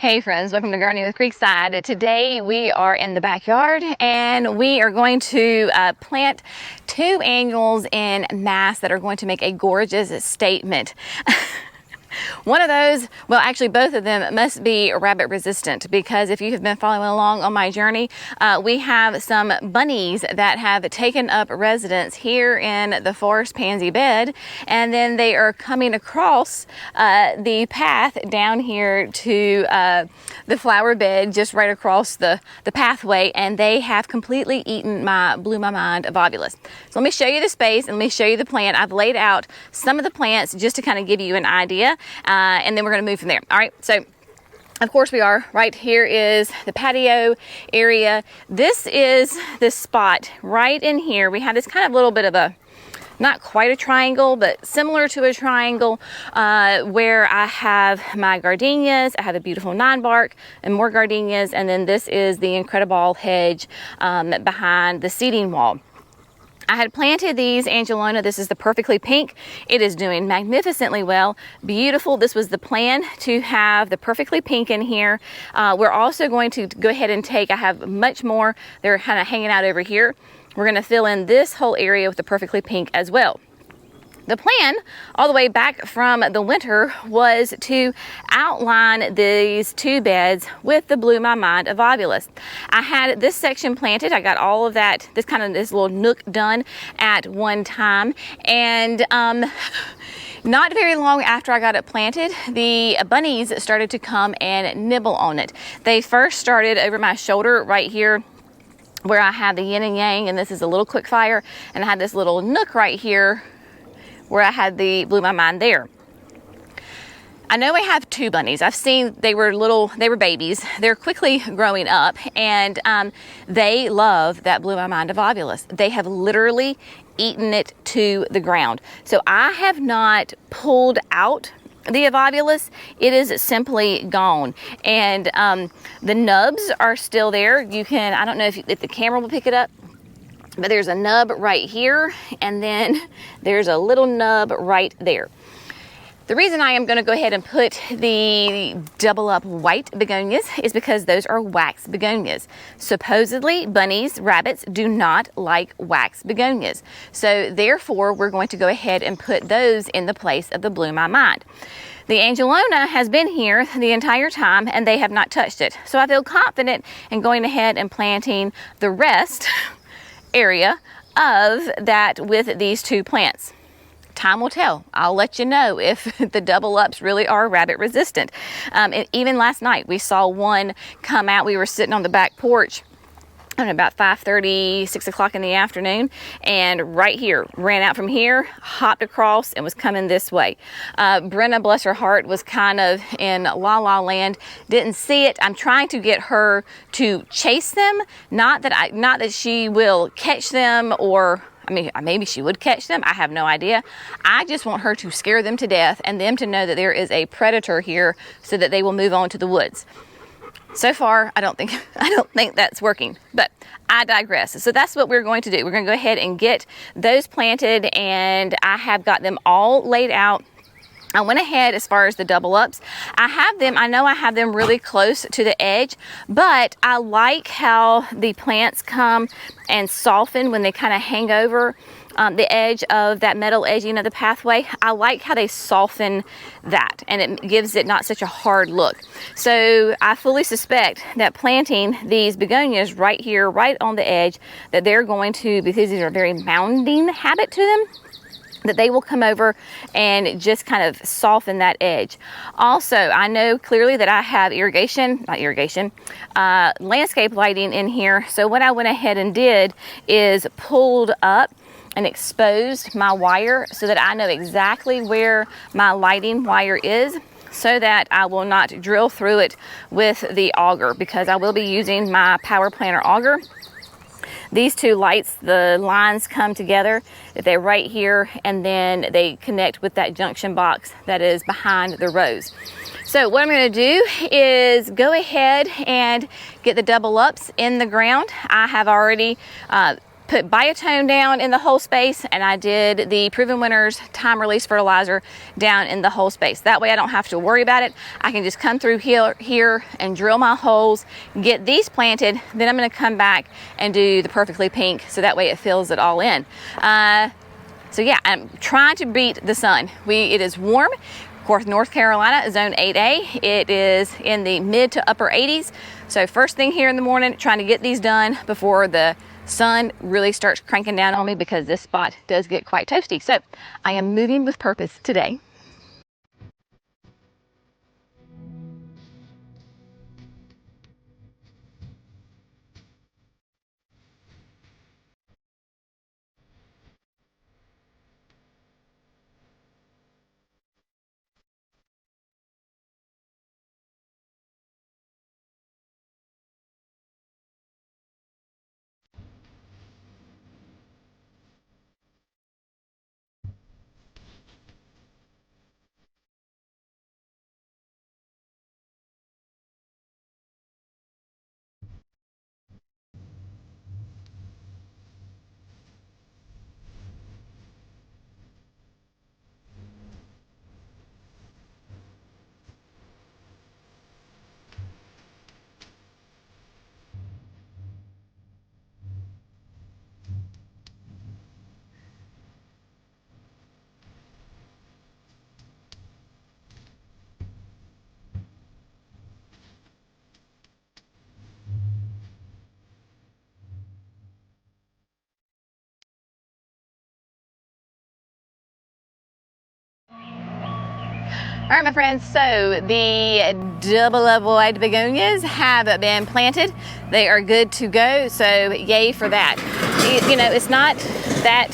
Hey friends, welcome to Gardening with Creekside. Today we are in the backyard and we are going to plant two annuals in mass that are going to make a gorgeous statement. One of those, well actually both of them must be rabbit resistant, because if you have been following along on my journey, we have some bunnies that have taken up residence here in the forest pansy bed, and then they are coming across the path down here to the flower bed just right across the pathway, and they have completely eaten blew my mind of ovulus. So let me show you the space and let me show you the plant. I've laid out some of the plants just to kind of give you an idea. And then we're going to move from there. All right, so of course we are. Right here is the patio area. This is the spot right in here. We have this kind of little bit of a, not quite a triangle, but similar to a triangle, where I have my gardenias. I have a beautiful 9-bark and more gardenias, and then this is the incredible hedge behind the seating wall. I had planted these Angelonia. This is the perfectly pink. It is doing magnificently well. Beautiful. This was the plan, to have the perfectly pink in here. We're also going to go ahead and take, I have much more. They're kind of hanging out over here. We're going to fill in this whole area with the perfectly pink as well. The plan all the way back from the winter was to outline these two beds with the blew my mind of ovulus. I had this section planted. I got all of that, this little nook done at one time, and not very long after I got it planted, the bunnies started to come and nibble on it. They first started over my shoulder right here, where I have the yin and yang, and this is a little quick fire, and I had this little nook right here where I had the blew my mind there. I know I have two bunnies. I've seen they were babies. They're quickly growing up, and they love that blew my mind of ovulus. They have literally eaten it to the ground. So I have not pulled out the ovulus. It is simply gone, and the nubs are still there. You can, I don't know if the camera will pick it up, but there's a nub right here, and then there's a little nub right there. The reason I am going to go ahead and put the double up white begonias is because those are wax begonias. Supposedly bunnies, rabbits, do not like wax begonias. So therefore we're going to go ahead and put those in the place of the blew my mind. The Angelonia has been here the entire time and they have not touched it. So I feel confident in going ahead and planting the rest area of that with these two plants. Time will tell. I'll let you know if the double ups really are rabbit resistant. And even last night we saw one come out. We were sitting on the back porch at about 5:30, 6 o'clock in the afternoon, and right here, ran out from here, hopped across, and was coming this way. Brenna, bless her heart, was kind of in la la land, didn't see it. I'm trying to get her to chase them, not that she will catch them, or I mean, maybe she would catch them. I have no idea. I just want her to scare them to death and them to know that there is a predator here so that they will move on to the woods. So far, I don't think that's working, but I digress. So that's what we're going to do. We're going to go ahead and get those planted, and I have got them all laid out. I went ahead as far as the double ups. I know I have them really close to the edge, but I like how the plants come and soften when they kind of hang over the edge of that metal edging of the pathway. I like how they soften that, and it gives it not such a hard look. So I fully suspect that planting these begonias right here, right on the edge, that they're going to, because these are a very mounding habit to them, that they will come over and just kind of soften that edge. Also, I know clearly that I have landscape lighting in here. So what I went ahead and did is pulled up and exposed my wire so that I know exactly where my lighting wire is, so that I will not drill through it with the auger, because I will be using my power planter auger. These two lights, the lines come together, they're right here, and then they connect with that junction box that is behind the rows. So what I'm going to do is go ahead and get the double ups in the ground. I have already put biotone down in the whole space, and I did the Proven Winners time release fertilizer down in the whole space. That way I don't have to worry about it. I can just come through here and drill my holes, get these planted, then I'm going to come back and do the Perfectly Pink, so that way it fills it all in. So yeah, I'm trying to beat the sun. It is warm. Of course, North Carolina, zone 8A. It is in the mid to upper 80s. So first thing here in the morning, trying to get these done before the sun really starts cranking down on me, because this spot does get quite toasty. So I am moving with purpose today. All right, my friends, so the double white begonias have been planted. They are good to go, so yay for that. You know, it's not that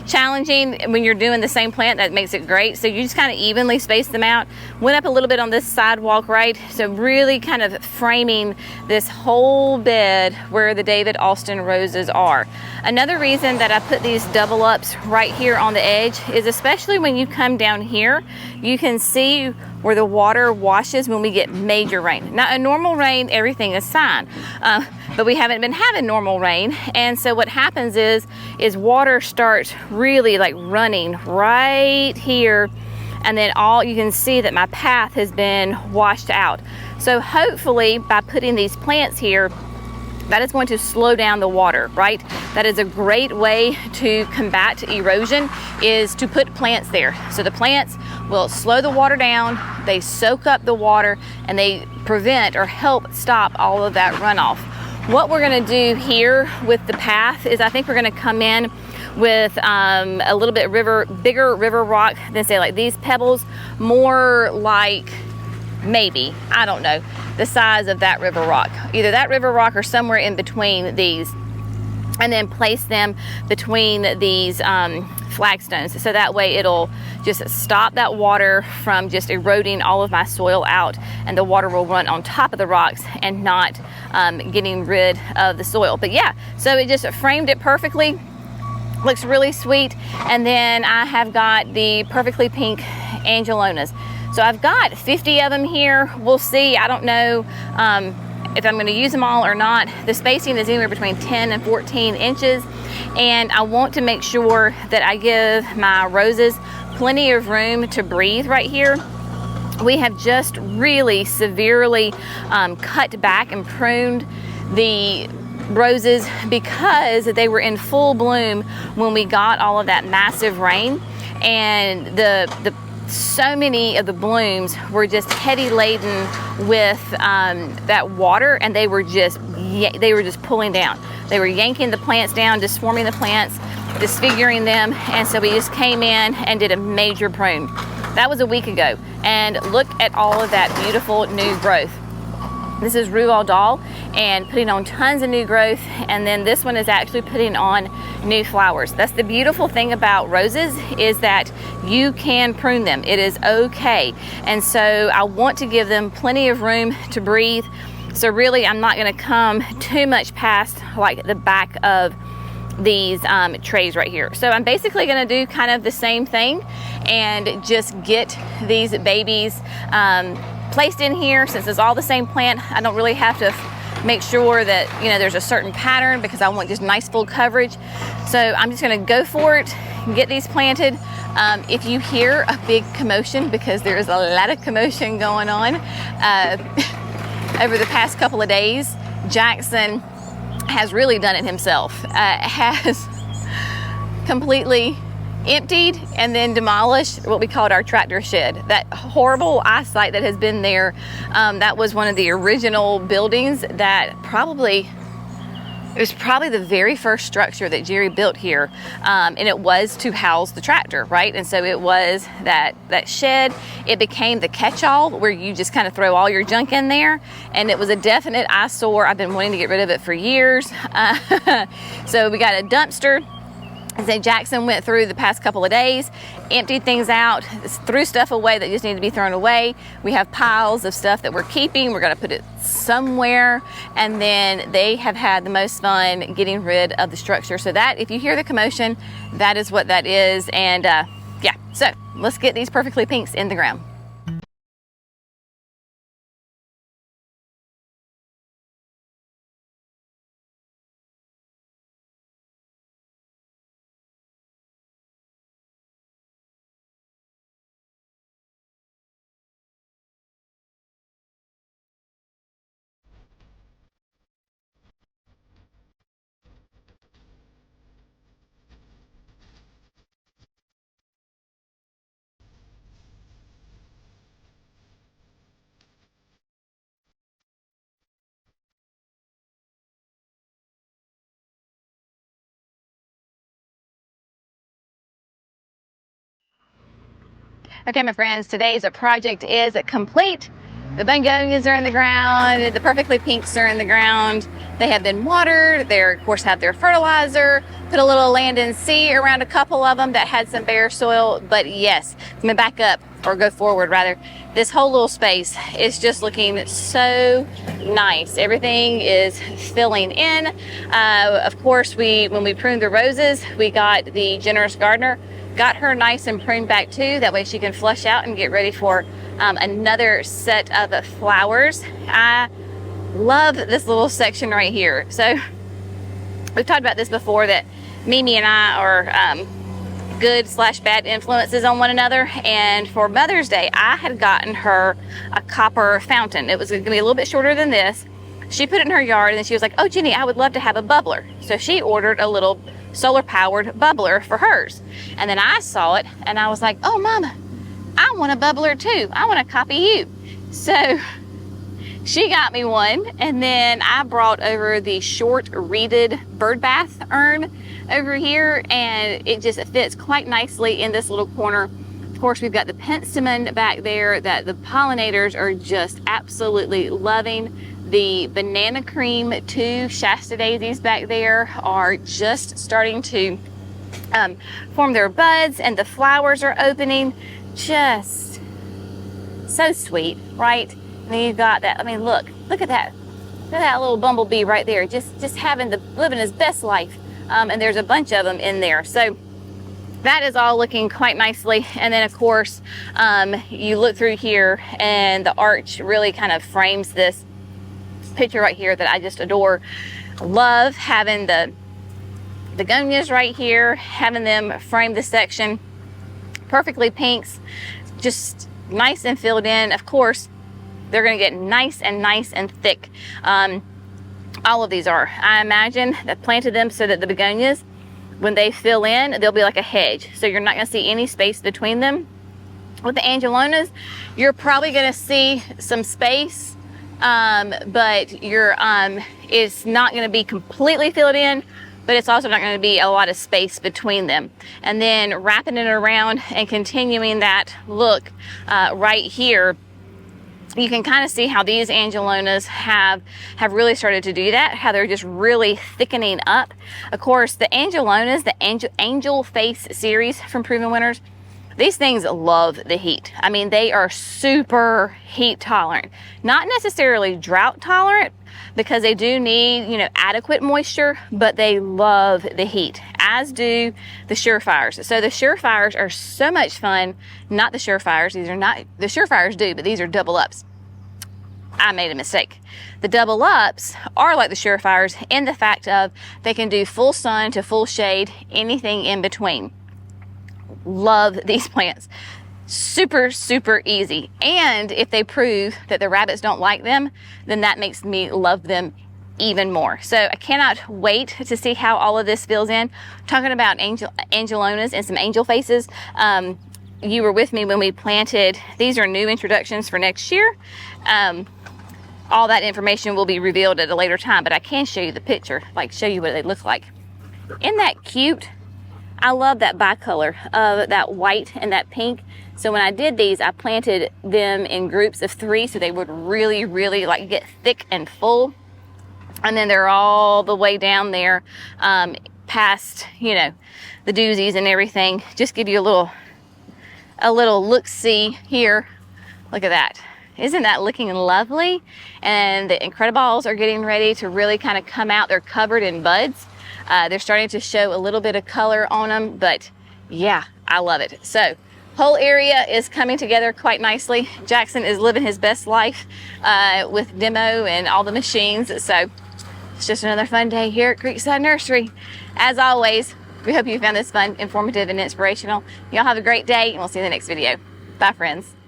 challenging when you're doing the same plant. That makes it great. So you just kind of evenly space them out. Went up a little bit on this sidewalk, right? So really kind of framing this whole bed where the David Austin roses are. Another reason that I put these double ups right here on the edge is, especially when you come down here, you can see where the water washes when we get major rain. Now, a normal rain, everything is fine, but we haven't been having normal rain, and so what happens is water starts really like running right here, and then you can see that my path has been washed out. So hopefully by putting these plants here, that is going to slow down the water, right? That is a great way to combat erosion, is to put plants there. So the plants will slow the water down, they soak up the water, and they prevent or help stop all of that runoff. What we're gonna do here with the path is, I think we're gonna come in with a little bit bigger river rock than, say, like these pebbles, more like, maybe, I don't know, the size of that river rock. Either that river rock or somewhere in between these, and then place them between these flagstones. So that way it'll just stop that water from just eroding all of my soil out, and the water will run on top of the rocks and not getting rid of the soil. But yeah, so it just framed it perfectly. Looks really sweet. And then I have got the Perfectly Pink Angelonias. So I've got 50 of them here. We'll see. I don't know if I'm going to use them all or not. The spacing is anywhere between 10 and 14 inches. And I want to make sure that I give my roses plenty of room to breathe right here. We have just really severely cut back and pruned the roses because they were in full bloom when we got all of that massive rain, and so many of the blooms were just heavy laden with that water, and they were just pulling down. They were yanking the plants down, disforming the plants, disfiguring them, and so we just came in and did a major prune. That was a week ago, and look at all of that beautiful new growth. This is Ruval Dahl, and putting on tons of new growth, and then this one is actually putting on new flowers. That's the beautiful thing about roses, is that you can prune them. It is okay. And so I want to give them plenty of room to breathe. So really, I'm not going to come too much past like the back of these trays right here. So I'm basically going to do kind of the same thing and just get these babies placed in here. Since it's all the same plant, I don't really have to make sure that, you know, there's a certain pattern because I want just nice full coverage. So I'm just gonna go for it and get these planted. If you hear a big commotion, because there is a lot of commotion going on over the past couple of days, Jackson has really done it himself. Has completely emptied and then demolished what we called our tractor shed. That horrible eyesight that has been there, that was one of the original buildings that it was probably the very first structure that Jerry built here, and it was to house the tractor, right? And so it was that shed. It became the catch-all where you just kind of throw all your junk in there, and it was a definite eyesore. I've been wanting to get rid of it for years. So we got a dumpster that Jackson went through the past couple of days, emptied things out, threw stuff away that just needed to be thrown away. We have piles of stuff that we're keeping. We're going to put it somewhere, and then they have had the most fun getting rid of the structure. So that, if you hear the commotion, that is what that is. And yeah, so let's get these perfectly pinks in the ground. Okay, my friends, today's project is complete. The begonias are in the ground, the perfectly pinks are in the ground. They have been watered, they of course have their fertilizer, put a little land and sea around a couple of them that had some bare soil. But yes, I'm gonna back up, or go forward rather. This whole little space is just looking so nice. Everything is filling in. Of course, when we pruned the roses, we got the generous gardener, got her nice and pruned back too. That way she can flush out and get ready for another set of flowers. I love this little section right here. So we've talked about this before, that Mimi and I are good/bad influences on one another. And for Mother's Day, I had gotten her a copper fountain. It was going to be a little bit shorter than this. She put it in her yard, and then she was like, "Oh, Jenny, I would love to have a bubbler." So she ordered a little solar-powered bubbler for hers. And then I saw it, and I was like, "Oh, Mama, I want a bubbler too. I want to copy you." So she got me one, and then I brought over the short reeded bird bath urn over here, and it just fits quite nicely in this little corner. Of course, we've got the penstemon back there that the pollinators are just absolutely loving. The banana cream 2 Shasta daisies back there are just starting to form their buds, and the flowers are opening. Just so sweet, right? And then you've got that, I mean, look at that. Look at that little bumblebee right there, just living his best life. And there's a bunch of them in there. So that is all looking quite nicely. And then of course, you look through here, and the arch really kind of frames this picture right here that I just adore. Love having the begonias right here, having them frame this section. Perfectly pinks, just nice and filled in. Of course, they're going to get nice and thick. All of these are. I imagine that planted them so that the begonias, when they fill in, they'll be like a hedge. So you're not going to see any space between them. With the Angelonias, you're probably going to see some space, but it's not going to be completely filled in, but it's also not going to be a lot of space between them. And then wrapping it around and continuing that look right here, you can kind of see how these Angelonias have really started to do that, how they're just really thickening up. Of course, the Angelonias, the Angelface series from Proven Winners, these things love the heat. I mean, they are super heat tolerant. Not necessarily drought tolerant, because they do need, adequate moisture, but they love the heat, as do the Surefires. So the Surefires are so much fun. Not the Surefires, these are not, the Surefires do, but these are double ups. I made a mistake. The double ups are like the surefires in the fact of they can do full sun to full shade, anything in between. Love these plants. Super, super easy. And if they prove that the rabbits don't like them, then that makes me love them even more. So I cannot wait to see how all of this fills in. Talking about Angelonias and some Angelfaces. You were with me when we planted. These are new introductions for next year. All that information will be revealed at a later time, but I can show you the picture, like show you what they look like. Isn't that cute? I love that bicolor of that white and that pink. So when I did these, I planted them in groups of 3 so they would really, really like get thick and full. And then they're all the way down there past, you know, the doozies and everything. Just give you a little look-see here. Look at that. Isn't that looking lovely? And the Incrediballs are getting ready to really kind of come out. They're covered in buds. They're starting to show a little bit of color on them, but yeah, I love it. So whole area is coming together quite nicely. Jackson is living his best life with demo and all the machines. So it's just another fun day here at Creekside Nursery. As always, we hope you found this fun, informative, and inspirational. Y'all have a great day, and we'll see you in the next video. Bye, friends.